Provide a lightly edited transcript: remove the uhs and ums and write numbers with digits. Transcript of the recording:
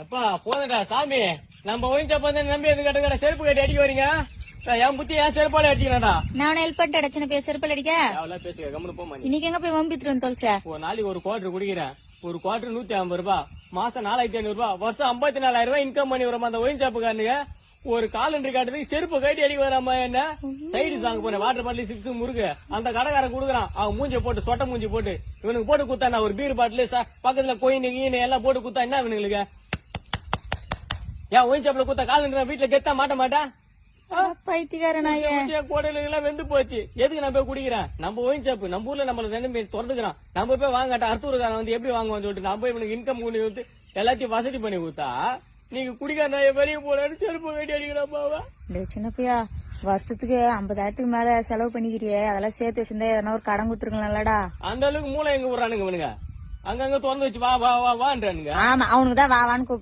அப்பா போதடா சாமி, நம்ம ஒயின் ஷாப் வந்து நம்பி எது கட்ட செருப்பு கட்டி அடிக்க வரீங்க. என் புத்தி ஏன் செருப்பாலே அடிக்கிறேன்டா. நான் ஹெல்ப் பண்ணிட்டு சின்ன பேர் செருப்பால் அடிக்க அவ்வளவு பேசுங்க, கம்முனு போமா. இன்னைக்கு எங்க போய் வம்பிட்டு வந்து தொலைச்ச? ஒரு நாளைக்கு ஒரு குவார்டர் குடிக்கிறேன். ஒரு குவார்டர் 150 ரூபாய், மாசம் 4500 ரூபாய், வருஷம் 54,000 ரூபாய் இன்கம் பண்ணி வரும் அந்த ஒயின் ஷாப்புக்காரனுங்க. ஒரு காலண்டர் காட்டுறதுக்கு செருப்பு கட்டி அடிக்க வராம என்ன சைடு சாங்க போன வாட்டர் பாட்டில் சிப்ஸ் முறுக்கு அந்த கடைக்காரன் குடுக்குறான். அவன் மூஞ்சி போட்டு சொட்ட மூஞ்சி போட்டு இவனுக்கு போட்டு குத்தா ஒரு பீர் பாட்டில் பக்கத்துல கோயின் கீனு எல்லாம் போட்டு குத்தா என்ன இவனுங்களுக்கு? ஏன் ஒயின் ஷாப்ல குத்தா காலண்டர் வீட்டுல கெத்தா மாட்ட மாட்டேன். பைத்தியக்காரனாய கோடையில எல்லாம் வெந்து போச்சு. எதுக்கு நான் போய் குடிக்கிறேன்? நம்ம ஒயின் ஷாப் நம்ம ஊர்ல நம்மள ரெண்டு திறந்துக்கிறான். நம்ம போய் வாங்கட்டா அர்த்தூர்காரன் வந்து எப்படி வாங்குவான்னு சொல்லிட்டு நம்ம போய் இவனுக்கு இன்கம் பண்ணி கொடுத்து எல்லாத்தையும் வசதி பண்ணி கொடுத்தா நீங்க குடிக்கார வெளியே போலன்னு செருப்பு வேண்டி அடிக்கிறாப்பாவா. சின்ன பையா வருஷத்துக்கு 50,000 மேல செலவு பண்ணிக்கிறியே, அதெல்லாம் சேர்த்து வச்சிருந்தா எதனா ஒரு கடன் குடுத்துருக்கலாம்லடா. அந்த அளவுக்கு மூளை எங்க விடுறானுங்க இவனுங்க? அங்கங்க திறந்து வச்சு வா வா வா வான்றானுங்க. ஆமா அவனுக்கு தான் வான்னு